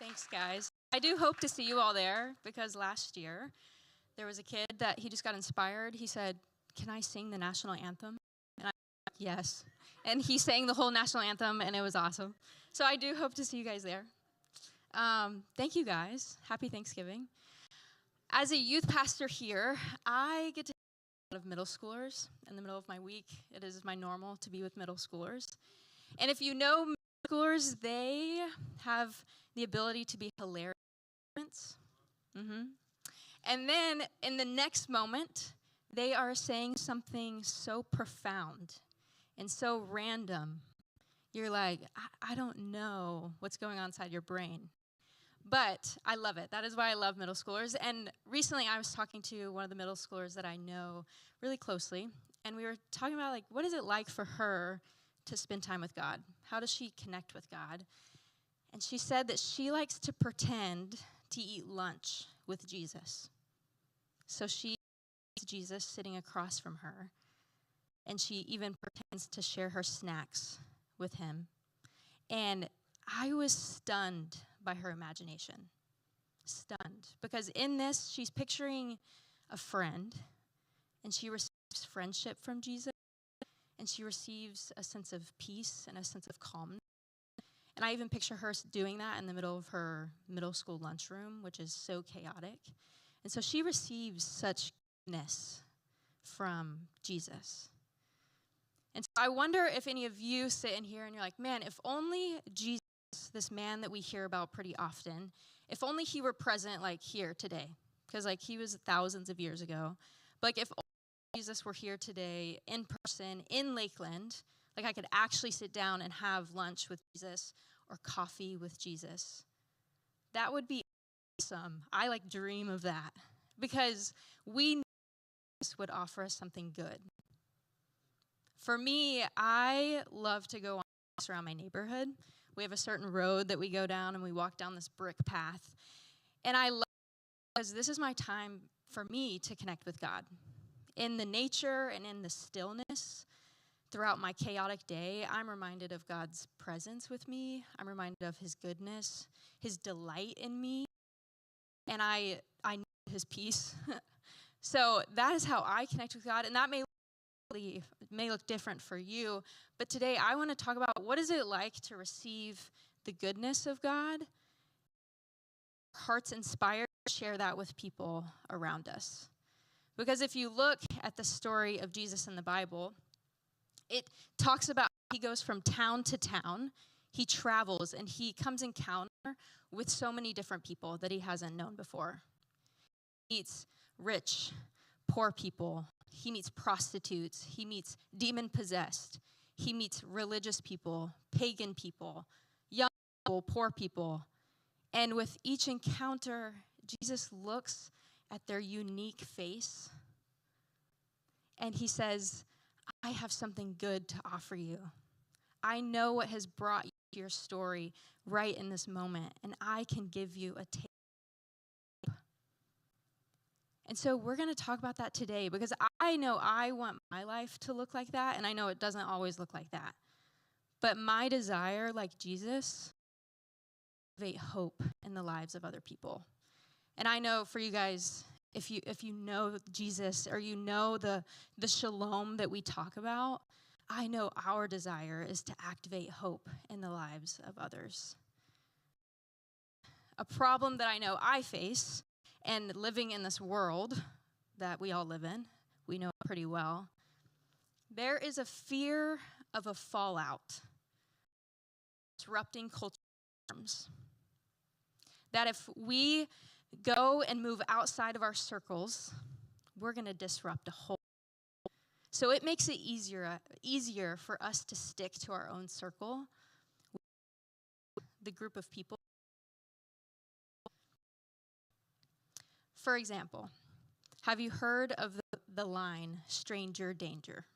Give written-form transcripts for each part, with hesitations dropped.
Thanks, guys. I do hope to see you all there because last year there was a kid that he just got inspired. He said, "Can I sing the national anthem?" And I was like, "Yes." And he sang the whole national anthem, and it was awesome. So I do hope to see you guys there. Thank you, guys. Happy Thanksgiving. As a youth pastor here, I get to a lot of middle schoolers in the middle of my week. It is my normal to be with middle schoolers. And if you know middle schoolers, they have the ability to be hilarious. And then in the next moment, they are saying something so profound and so random. You're like, I don't know what's going on inside your brain. But I love it. That is why I love middle schoolers. And recently I was talking to one of the middle schoolers that I know really closely. And we were talking about, like, what is it like for her to spend time with God? How does she connect with God? And she said that she likes to pretend to eat lunch with Jesus. So she sees Jesus sitting across from her. And she even pretends to share her snacks with him. And I was stunned by her imagination. Stunned. Because in this, she's picturing a friend, and she receives friendship from Jesus, and she receives a sense of peace and a sense of calmness. And I even picture her doing that in the middle of her middle school lunchroom, which is so chaotic. And so she receives such goodness from Jesus. And so I wonder if any of you sit in here and you're like, man, if only Jesus, this man that we hear about pretty often, if only he were present, like, here today. Because, like, he was thousands of years ago. But, like, if only Jesus were here today in person in Lakeland, like, I could actually sit down and have lunch with Jesus or coffee with Jesus. That would be awesome. I, like, dream of that. Because we know Jesus would offer us something good. For me, I love to go on walks around my neighborhood. We have a certain road that we go down, and we walk down this brick path. And I love it because this is my time for me to connect with God. In the nature and in the stillness throughout my chaotic day, I'm reminded of God's presence with me. I'm reminded of his goodness, his delight in me. And I need his peace. So that is how I connect with God. And that may look different for you, but today I want to talk about what is it like to receive the goodness of God, hearts inspired to share that with people around us. Because if you look at the story of Jesus in the Bible, it talks about he goes from town to town, he travels, and he comes in encounter with so many different people that he hasn't known before. He meets rich, poor people. He meets prostitutes. He meets demon-possessed. He meets religious people, pagan people, young people, poor people. And with each encounter, Jesus looks at their unique face, and he says, I have something good to offer you. I know what has brought you to your story right in this moment, and I can give you a taste. And so we're going to talk about that today because I know I want my life to look like that, and I know it doesn't always look like that. But my desire, like Jesus, is to cultivate hope in the lives of other people. And I know for you guys, if you know Jesus or you know the shalom that we talk about, I know our desire is to activate hope in the lives of others. A problem that I know I face, and living in this world that we all live in, we know it pretty well, there is a fear of a fallout, disrupting cultural norms. That if we go and move outside of our circles, we're going to disrupt a whole. So it makes it easier for us to stick to our own circle, the group of people. For example, have you heard of the line, stranger danger,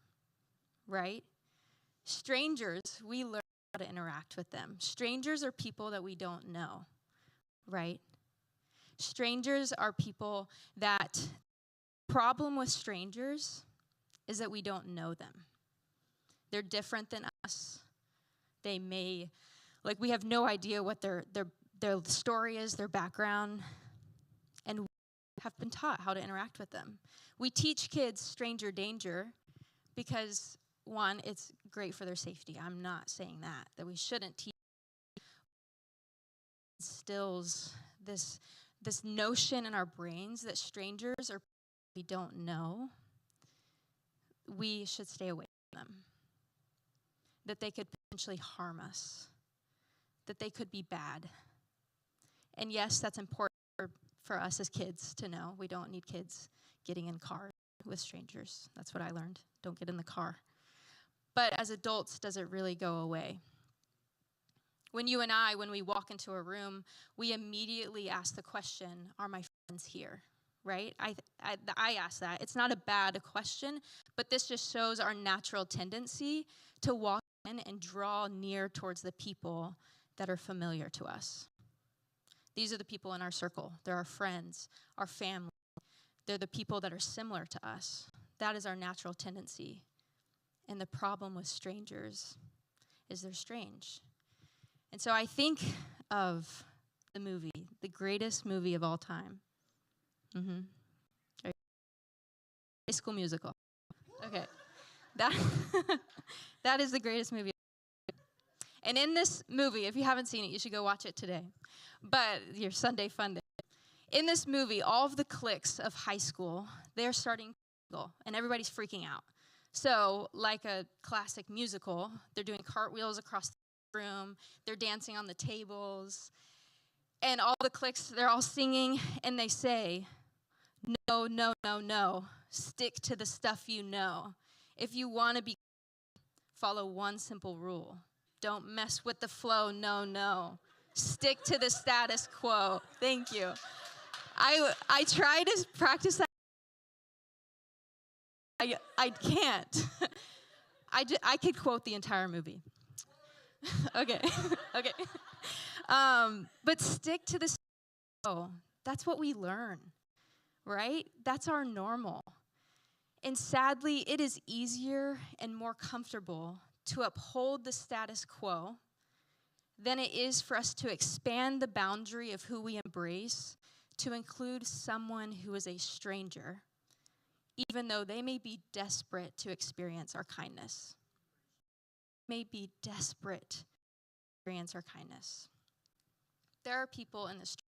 right? Strangers, we learn how to interact with them. Strangers are people that we don't know, right? Strangers are people that, the problem with strangers is that we don't know them. They're different than us. They may, like, we have no idea what their their story is, their background, and we have been taught how to interact with them. We teach kids stranger danger because, one, it's great for their safety. I'm not saying that we shouldn't teach. Instills this notion in our brains that strangers are people we don't know. We should stay away from them. That they could potentially harm us. That they could be bad. And yes, that's important for us as kids to know. We don't need kids getting in cars with strangers. That's what I learned. Don't get in the car. But as adults, does it really go away? When you and I, when we walk into a room, we immediately ask the question, are my friends here? Right? I ask that. It's not a bad question, but this just shows our natural tendency to walk in and draw near towards the people that are familiar to us. These are the people in our circle. They're our friends, our family. They're the people that are similar to us. That is our natural tendency. And the problem with strangers is they're strange. And so I think of the movie, the greatest movie of all time. High School Musical. Okay. That is the greatest movie. And in this movie, if you haven't seen it, you should go watch it today. But your Sunday fun day. In this movie, all of the cliques of high school, they're starting to go, and everybody's freaking out. So, like a classic musical, they're doing cartwheels across the room, they're dancing on the tables, and all the cliques, they're all singing, and they say, no, no, no, no, stick to the stuff you know. If you want to be, follow one simple rule. Don't mess with the flow, no, no. Stick to the status quo. Thank you. I try to practice that. I can't. I could quote the entire movie. Okay. Okay. But stick to the status quo. That's what we learn, right? That's our normal. And sadly, it is easier and more comfortable to uphold the status quo than it is for us to expand the boundary of who we embrace to include someone who is a stranger, even though they may be desperate to experience our kindness. May be desperate to experience our kindness. There are people in the street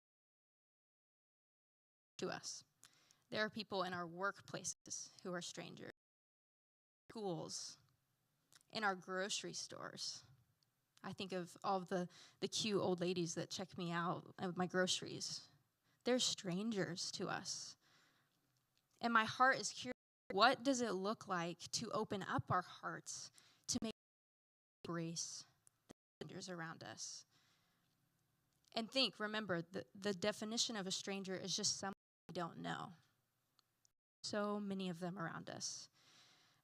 to us. There are people in our workplaces who are strangers, schools, in our grocery stores. I think of all of the cute old ladies that check me out with my groceries. They're strangers to us. And my heart is curious, what does it look like to open up our hearts to make embrace the strangers around us? And remember, the definition of a stranger is just someone we don't know. So many of them around us.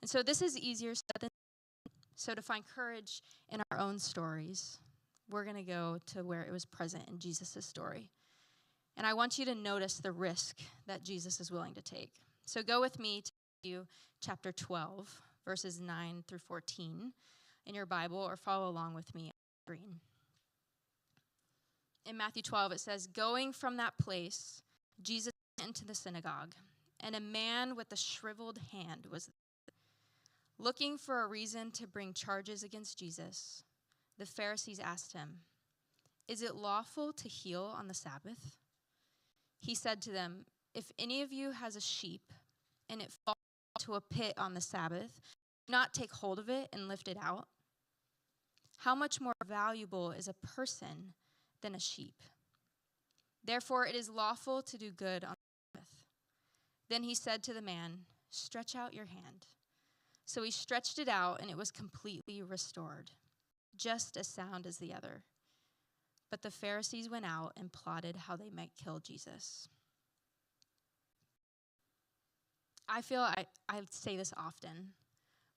And so this is easier said than done. So to find courage in our own stories, we're going to go to where it was present in Jesus' story. And I want you to notice the risk that Jesus is willing to take. So go with me to Matthew chapter 12, verses 9 through 14 in your Bible, or follow along with me on the screen. In Matthew 12, it says, going from that place, Jesus went into the synagogue, and a man with a shriveled hand was there. Looking for a reason to bring charges against Jesus, the Pharisees asked him, is it lawful to heal on the Sabbath? He said to them, if any of you has a sheep and it falls into a pit on the Sabbath, do not take hold of it and lift it out. How much more valuable is a person than a sheep? Therefore, it is lawful to do good on the Sabbath. Then he said to the man, stretch out your hand. So he stretched it out, and it was completely restored, just as sound as the other. But the Pharisees went out and plotted how they might kill Jesus. I feel I say this often,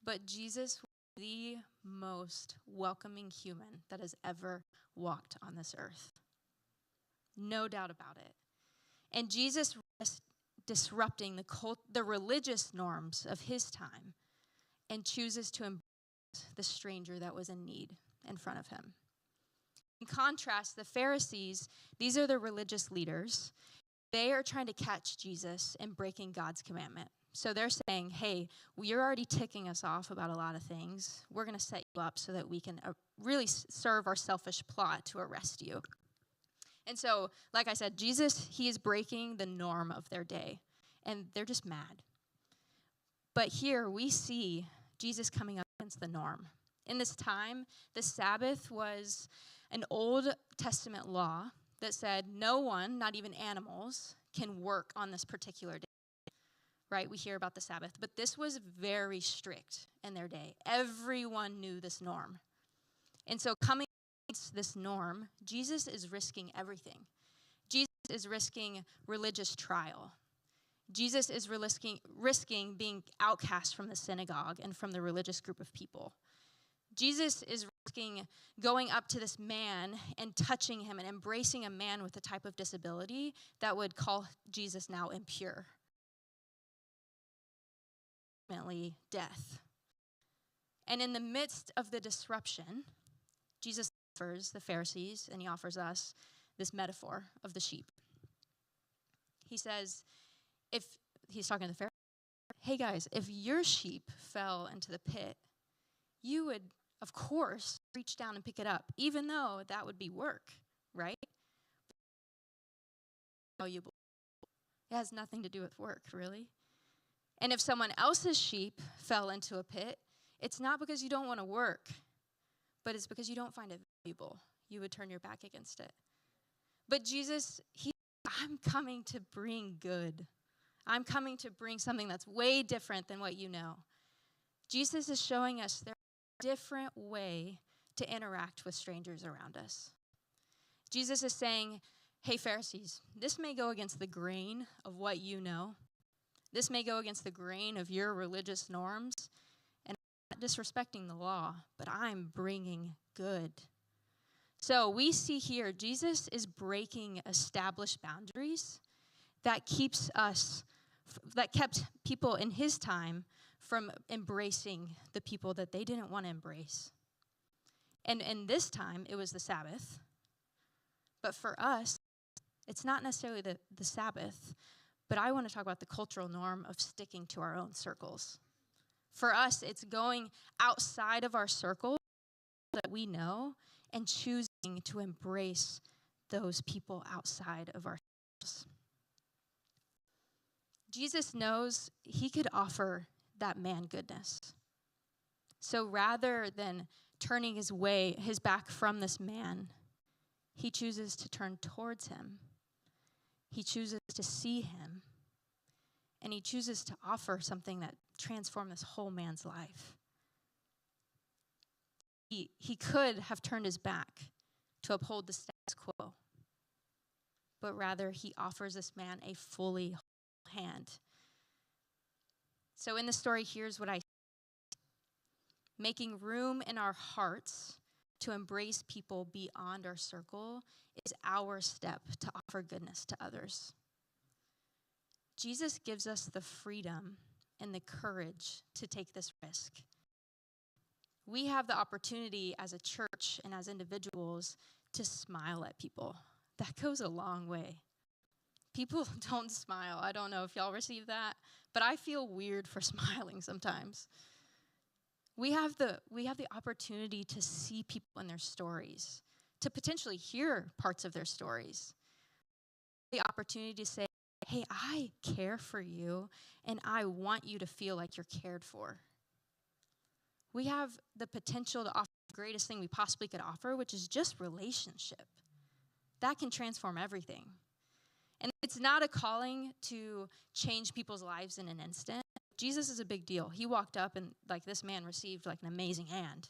but Jesus was the most welcoming human that has ever walked on this earth. No doubt about it. And Jesus was disrupting the religious norms of his time and chooses to embrace the stranger that was in need in front of him. In contrast, the Pharisees, these are the religious leaders. They are trying to catch Jesus in breaking God's commandment. So they're saying, hey, you're already ticking us off about a lot of things. We're going to set you up so that we can really serve our selfish plot to arrest you. And so, like I said, Jesus, he is breaking the norm of their day. And they're just mad. But here we see Jesus coming up against the norm. In this time, the Sabbath was an Old Testament law that said no one, not even animals, can work on this particular day. Right? We hear about the Sabbath. But this was very strict in their day. Everyone knew this norm. And so coming against this norm, Jesus is risking everything. Jesus is risking religious trial. Jesus is risking being outcast from the synagogue and from the religious group of people. Jesus is risking going up to this man and touching him and embracing a man with a type of disability that would call Jesus now impure. Ultimately, death. And in the midst of the disruption, Jesus offers the Pharisees and he offers us this metaphor of the sheep. He says, if he's talking to the Pharisees, hey guys, if your sheep fell into the pit, you would, of course, reach down and pick it up, even though that would be work, right? It has nothing to do with work, really. And if someone else's sheep fell into a pit, it's not because you don't want to work, but it's because you don't find it valuable. You would turn your back against it. But Jesus, I'm coming to bring good. I'm coming to bring something that's way different than what you know. Jesus is showing us there's a different way to interact with strangers around us. Jesus is saying, hey, Pharisees, this may go against the grain of what you know. This may go against the grain of your religious norms. And I'm not disrespecting the law, but I'm bringing good. So we see here, Jesus is breaking established boundaries that kept people in his time from embracing the people that they didn't want to embrace. And this time, it was the Sabbath. But for us, it's not necessarily the Sabbath, but I want to talk about the cultural norm of sticking to our own circles. For us, it's going outside of our circle that we know and choosing to embrace those people outside of our circles. Jesus knows he could offer that man goodness. So rather than turning his back from this man, he chooses to turn towards him. He chooses to see him. And he chooses to offer something that transformed this whole man's life. He could have turned his back to uphold the status quo. But rather, he offers this man a fully whole hand. So in the story, here's what I see. Making room in our hearts to embrace people beyond our circle is our step to offer goodness to others. Jesus gives us the freedom and the courage to take this risk. We have the opportunity as a church and as individuals to smile at people. That goes a long way. People don't smile. I don't know if y'all receive that, but I feel weird for smiling sometimes. We have the opportunity to see people in their stories, to potentially hear parts of their stories. The opportunity to say, hey, I care for you, and I want you to feel like you're cared for. We have the potential to offer the greatest thing we possibly could offer, which is just relationship. That can transform everything. And it's not a calling to change people's lives in an instant. Jesus is a big deal. He walked up and this man received an amazing hand.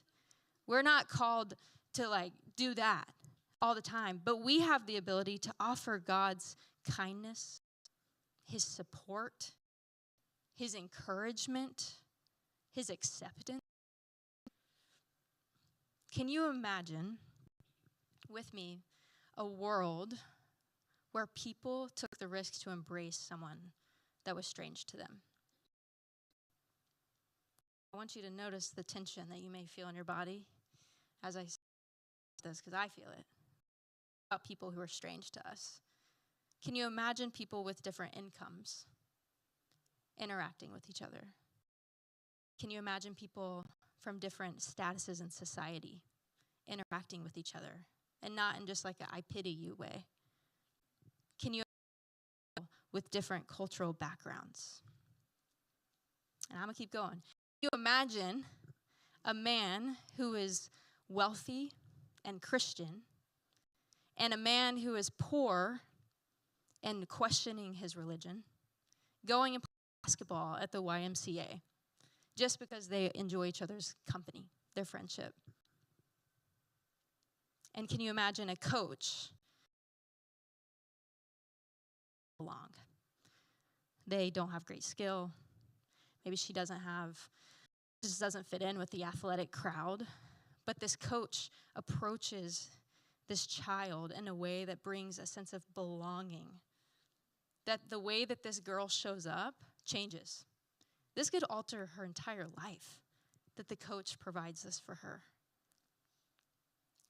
We're not called to do that all the time, but we have the ability to offer God's kindness, his support, his encouragement, his acceptance. Can you imagine with me a world where people took the risk to embrace someone that was strange to them? I want you to notice the tension that you may feel in your body as I say this, because I feel it. about people who are strange to us. Can you imagine people with different incomes interacting with each other? Can you imagine people from different statuses in society interacting with each other? And not in just like a I pity you way. Can you imagine people with different cultural backgrounds? And I'm going to keep going. Can you imagine a man who is wealthy and Christian and a man who is poor and questioning his religion, going and playing basketball at the YMCA just because they enjoy each other's company, their friendship? And can you imagine a coach belong? They don't have great skill. Maybe she just doesn't fit in with the athletic crowd. But this coach approaches this child in a way that brings a sense of belonging. That the way that this girl shows up changes. This could alter her entire life, that the coach provides this for her.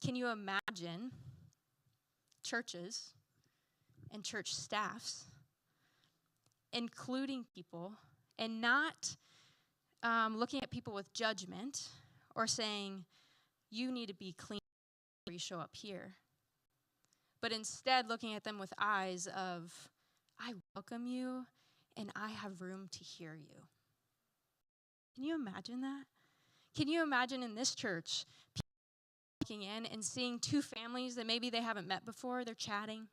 Can you imagine churches and church staffs including people and not looking at people with judgment or saying, you need to be clean before you show up here, but instead looking at them with eyes of, I welcome you and I have room to hear you? Can you imagine that? Can you imagine in this church, people walking in and seeing two families that maybe they haven't met before, they're chatting,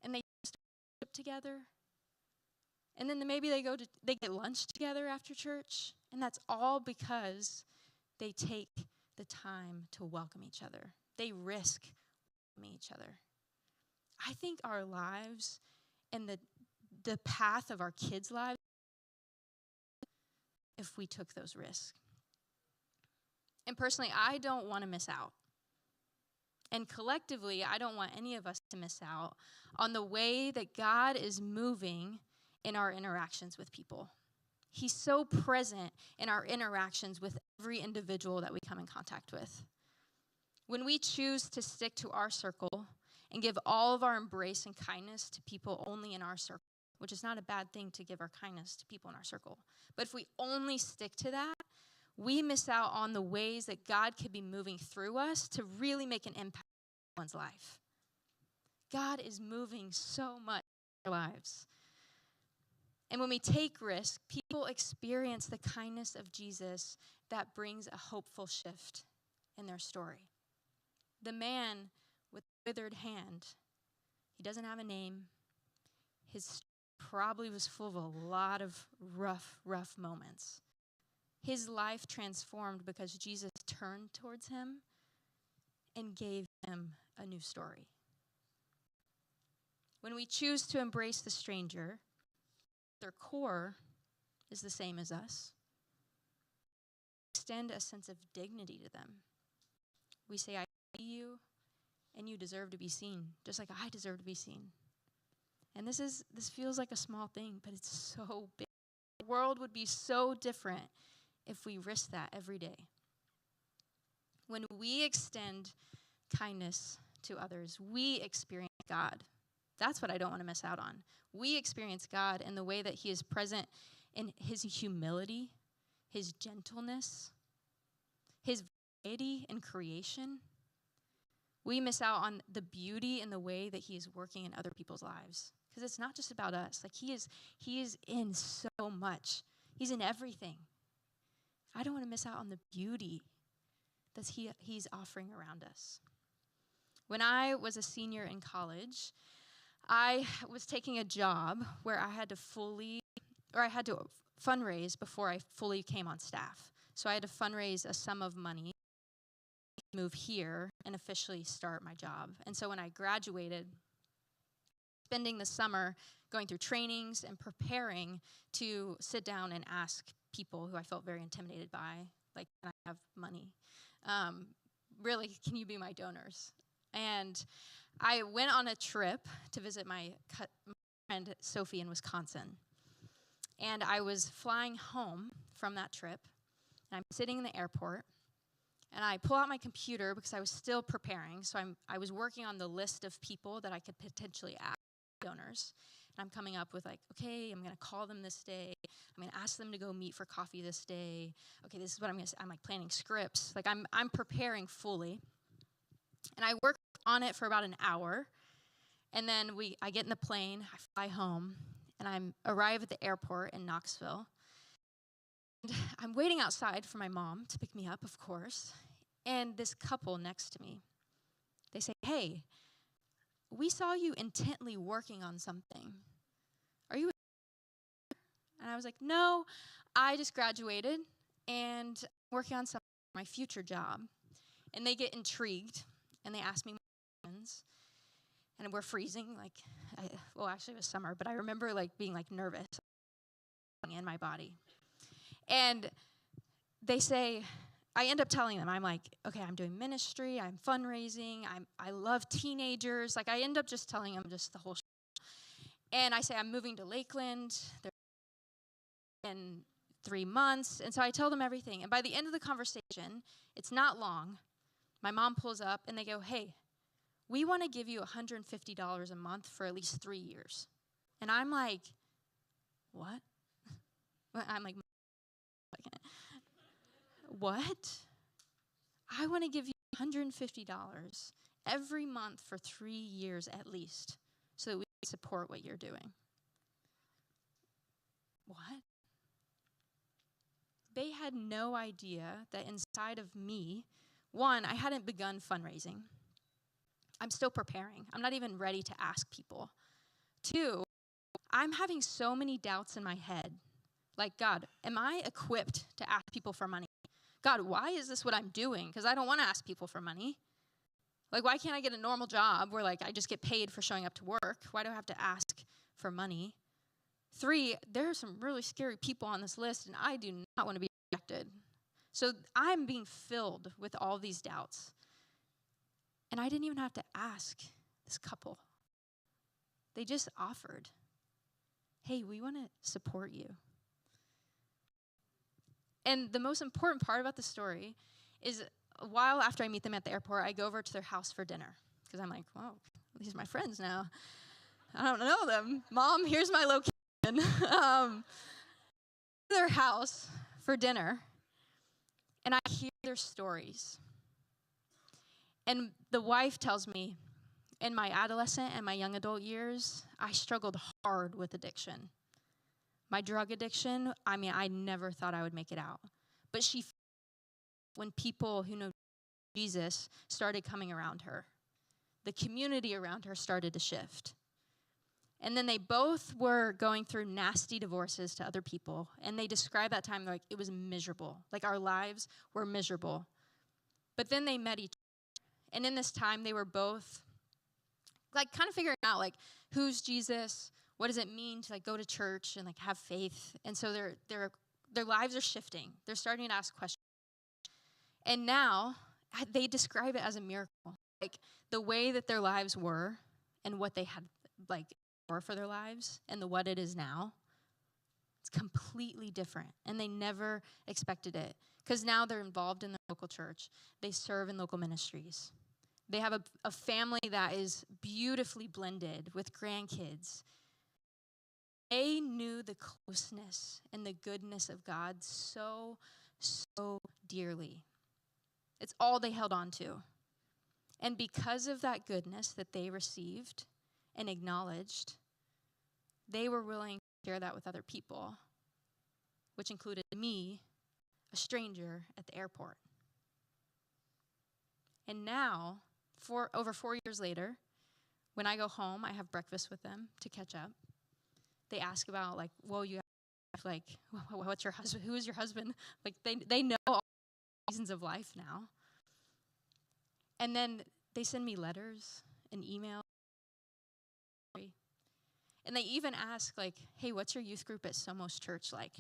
and they start together, and then maybe they get lunch together after church, and that's all because they take the time to welcome each other. They risk welcoming each other. I think our lives and the path of our kids' lives, if we took those risks. And personally, I don't want to miss out. And collectively, I don't want any of us to miss out on the way that God is moving in our interactions with people. He's so present in our interactions with every individual that we come in contact with. When we choose to stick to our circle and give all of our embrace and kindness to people only in our circle, which is not a bad thing to give our kindness to people in our circle, but if we only stick to that, we miss out on the ways that God could be moving through us to really make an impact on one's life. God is moving so much in our lives. And when we take risks, people experience the kindness of Jesus that brings a hopeful shift in their story. The man with the withered hand, he doesn't have a name. His story probably was full of a lot of rough moments. His life transformed because Jesus turned towards him and gave him a new story. When we choose to embrace the stranger, their core is the same as us. Extend a sense of dignity to them. We say, I see you, and you deserve to be seen, just like I deserve to be seen. And this feels like a small thing, but it's so big. The world would be so different if we risk that every day. When we extend kindness to others, we experience God. That's what I don't want to miss out on. We experience God in the way that he is present in his humility, his gentleness, his variety in creation. We miss out on the beauty and the way that he is working in other people's lives. Because it's not just about us. Like he is in so much. He's in everything. I don't want to miss out on the beauty that he's offering around us. When I was a senior in college, I was taking a job where I had to fundraise before I fully came on staff. So I had to fundraise a sum of money, move here, and officially start my job. And so when I graduated, spending the summer going through trainings and preparing to sit down and ask people who I felt very intimidated by, like, can I have money? Really, can you be my donors? And I went on a trip to visit my friend Sophie in Wisconsin. And I was flying home from that trip, and I'm sitting in the airport, And I pull out my computer because I was still preparing. So I was working on the list of people that I could potentially ask donors. And I'm coming up with like, okay, I'm going to call them this day. I'm going to ask them to go meet for coffee this day. Okay, this is what I'm going to say. I'm like planning scripts. Like I'm preparing fully. And I work on it for about an hour. And then I get in the plane, I fly home, and I arrive at the airport in Knoxville. And I'm waiting outside for my mom to pick me up, of course. And this couple next to me, they say, hey, we saw you intently working on something. Are you? And I was like, no, I just graduated and I'm working on something for my future job. And they get intrigued and they ask me my questions. And we're freezing, actually it was summer, but I remember like being like nervous in my body. And they say, I end up telling them, I'm like, okay, I'm doing ministry, I'm fundraising, I love teenagers. Like I end up just telling them just the whole And I say, I'm moving to Lakeland in 3 months. And so I tell them everything. And by the end of the conversation, it's not long, my mom pulls up and they go, hey, we want to give you $150 a month for at least 3 years. And I'm like, what? I'm like, what? I want to give you $150 every month for 3 years at least so that we can support what you're doing. What? They had no idea that inside of me, one, I hadn't begun fundraising. I'm still preparing. I'm not even ready to ask people. 2, I'm having so many doubts in my head. Like, God, am I equipped to ask people for money? God, why is this what I'm doing? Because I don't want to ask people for money. Like, why can't I get a normal job where, like, I just get paid for showing up to work? Why do I have to ask for money? 3, there are some really scary people on this list, and I do not want to be rejected. So I'm being filled with all these doubts. And I didn't even have to ask this couple. They just offered, hey, we want to support you. And the most important part about the story is a while after I meet them at the airport, I go over to their house for dinner. Because I'm like, wow, these are my friends now. I don't know them. Mom, here's my location. Their house for dinner. And I hear their stories. And the wife tells me, in my adolescent and my young adult years, I struggled hard with addiction. My drug addiction, I never thought I would make it out. But when people who know Jesus started coming around her, the community around her started to shift. And then they both were going through nasty divorces to other people. And they described that time like it was miserable. Like our lives were miserable. But then they met each other. And in this time, they were both like kind of figuring out like who's Jesus, what does it mean to like go to church and like have faith. And so their lives are shifting. They're starting to ask questions. And now they describe it as a miracle. Like the way that their lives were and what they had like for their lives and what it is now, it's completely different. And they never expected it because now they're involved in the local church. They serve in local ministries. They have a family that is beautifully blended with grandkids. They knew the closeness and the goodness of God so, so dearly. It's all they held on to. And because of that goodness that they received and acknowledged, they were willing to share that with other people, which included me, a stranger at the airport. And now, over 4 years later, when I go home, I have breakfast with them to catch up. They ask about, like, well, you have, like, what's your husband? Who is your husband? Like, they know all the seasons of life now. And then they send me letters and emails. And they even ask, like, hey, what's your youth group at Somos Church like?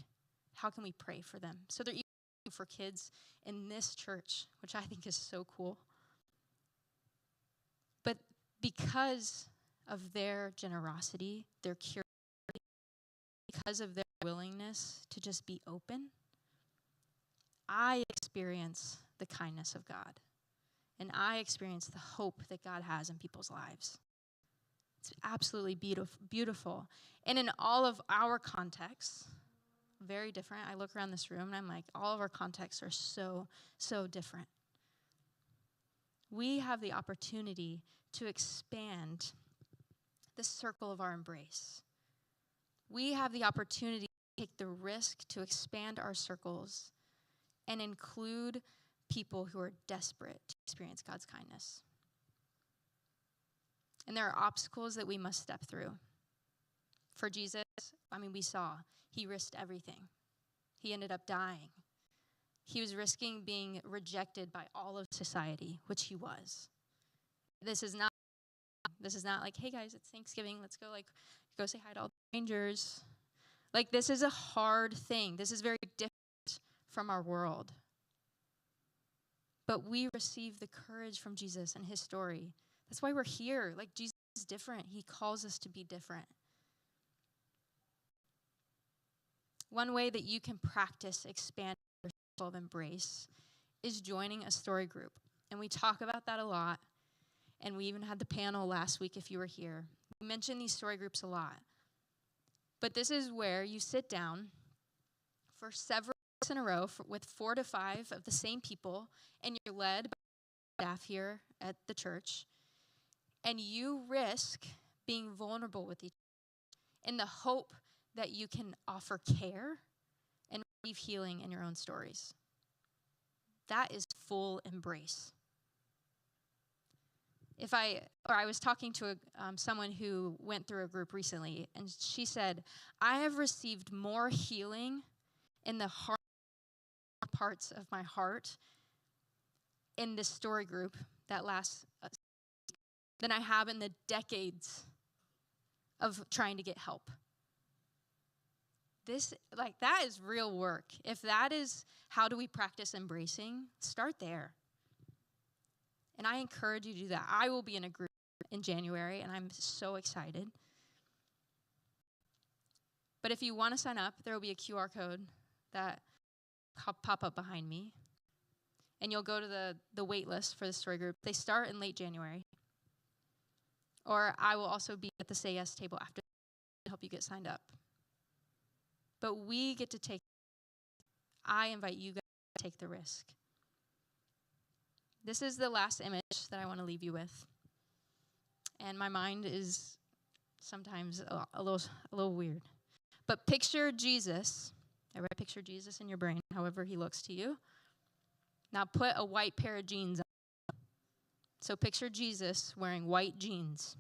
How can we pray for them? So they're even praying for kids in this church, which I think is so cool. But because of their generosity, their curiosity, because of their willingness to just be open, I experience the kindness of God. And I experience the hope that God has in people's lives. It's absolutely beautiful. And in all of our contexts, very different. I look around this room and I'm like, all of our contexts are so, so different. We have the opportunity to expand the circle of our embrace. We have the opportunity to take the risk to expand our circles and include people who are desperate to experience God's kindness. And there are obstacles that we must step through. For Jesus, we saw he risked everything. He ended up dying. He was risking being rejected by all of society, which he was. This is not like, hey guys, it's Thanksgiving. Let's go say hi to all the strangers. Like, this is a hard thing. This is very different from our world. But we receive the courage from Jesus and his story. That's why we're here. Like, Jesus is different. He calls us to be different. One way that you can practice expanding your circle of embrace is joining a story group. And we talk about that a lot. And we even had the panel last week if you were here. We mention these story groups a lot. But this is where you sit down for several weeks in a row with 4 to 5 of the same people, and you're led by staff here at the church, and you risk being vulnerable with each other in the hope that you can offer care and receive healing in your own stories. That is full embrace. I was talking to someone who went through a group recently, and she said, I have received more healing in the hard parts of my heart in this story group that lasts than I have in the decades of trying to get help. That is real work. If that is how do we practice embracing, start there. And I encourage you to do that. I will be in a group in January, and I'm so excited. But if you want to sign up, there will be a QR code that pop up behind me. And you'll go to the wait list for the story group. They start in late January. Or I will also be at the Say Yes table after to help you get signed up. But we get to I invite you guys to take the risk. This is the last image that I want to leave you with. And my mind is sometimes a little weird. But picture Jesus. Everybody picture Jesus in your brain, however he looks to you. Now put a white pair of jeans on. So picture Jesus wearing white jeans.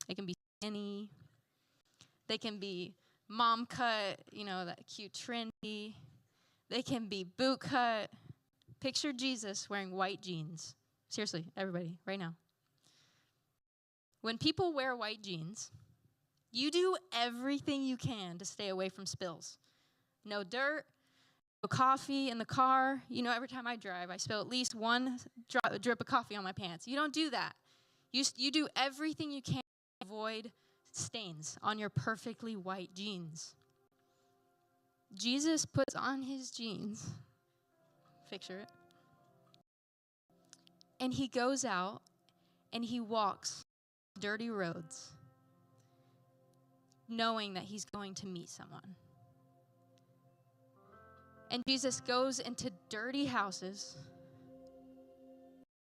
They can be skinny. They can be mom cut, that cute trendy. They can be boot cut. Picture Jesus wearing white jeans. Seriously, everybody, right now. When people wear white jeans, you do everything you can to stay away from spills. No dirt, no coffee in the car. Every time I drive, I spill at least one drip of coffee on my pants. You don't do that. You do everything you can to avoid stains on your perfectly white jeans. Jesus puts on his jeans. Picture it. And he goes out and he walks dirty roads, knowing that he's going to meet someone. And Jesus goes into dirty houses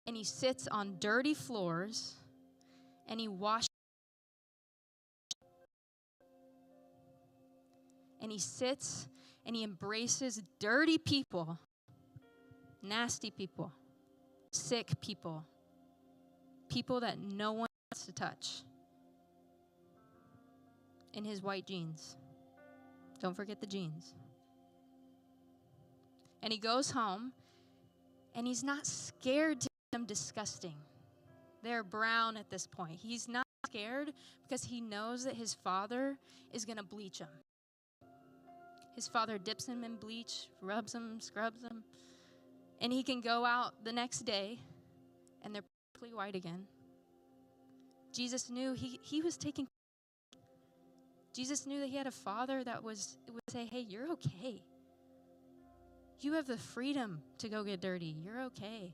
and he sits on dirty floors and he washes. And he sits and he embraces dirty people, nasty people, sick people, people that no one wants to touch, in his white jeans. Don't forget the jeans. And he goes home, and he's not scared to make them disgusting. They're brown at this point. He's not scared because he knows that his Father is going to bleach them. His Father dips him in bleach, rubs them, scrubs them, and he can go out the next day, and they're perfectly white again. Jesus knew he was taking. Jesus knew that he had a Father that would say, hey, you're okay. You have the freedom to go get dirty. You're okay.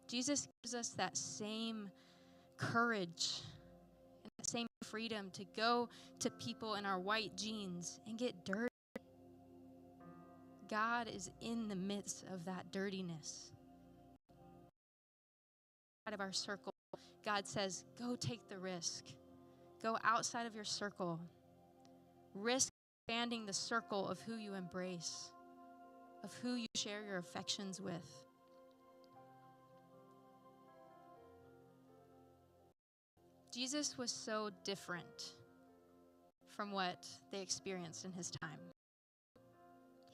Jesus gives us that same courage and that same freedom to go to people in our white jeans and get dirty. God is in the midst of that dirtiness. Out of our circle, God says, go take the risk. Go outside of your circle. Risk expanding the circle of who you embrace, of who you share your affections with. Jesus was so different from what they experienced in his time.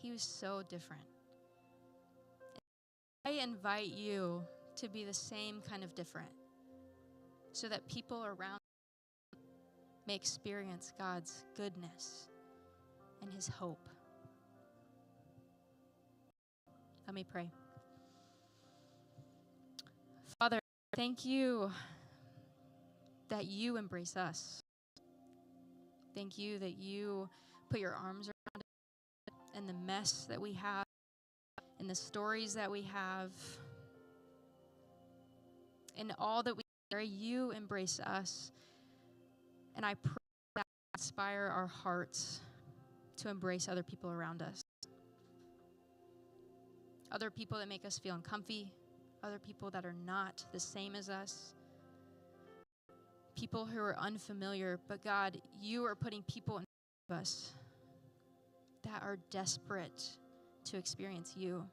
He was so different. I invite you to be the same kind of different so that people around may experience God's goodness and his hope. Let me pray. Father, thank you that you embrace us. Thank you that you put your arms around us and the mess that we have and the stories that we have and all that we carry. You embrace us. And I pray that inspire our hearts to embrace other people around us. Other people that make us feel uncomfy, other people that are not the same as us. People who are unfamiliar, but God, you are putting people in front of us that are desperate to experience you.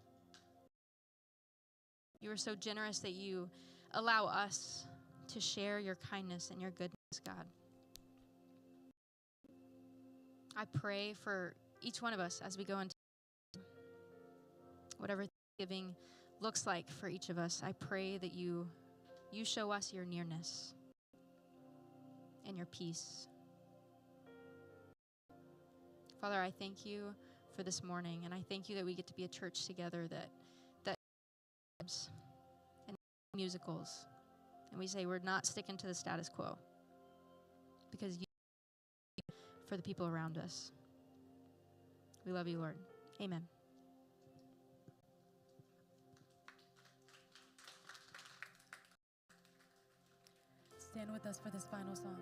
You are so generous that you allow us to share your kindness and your goodness, God. I pray for each one of us as we go into whatever Thanksgiving looks like for each of us. I pray that you show us your nearness and your peace. Father, I thank you for this morning, and I thank you that we get to be a church together that and musicals, and we say we're not sticking to the status quo because you for the people around us. We love you, Lord. Amen. Stand with us for this final song.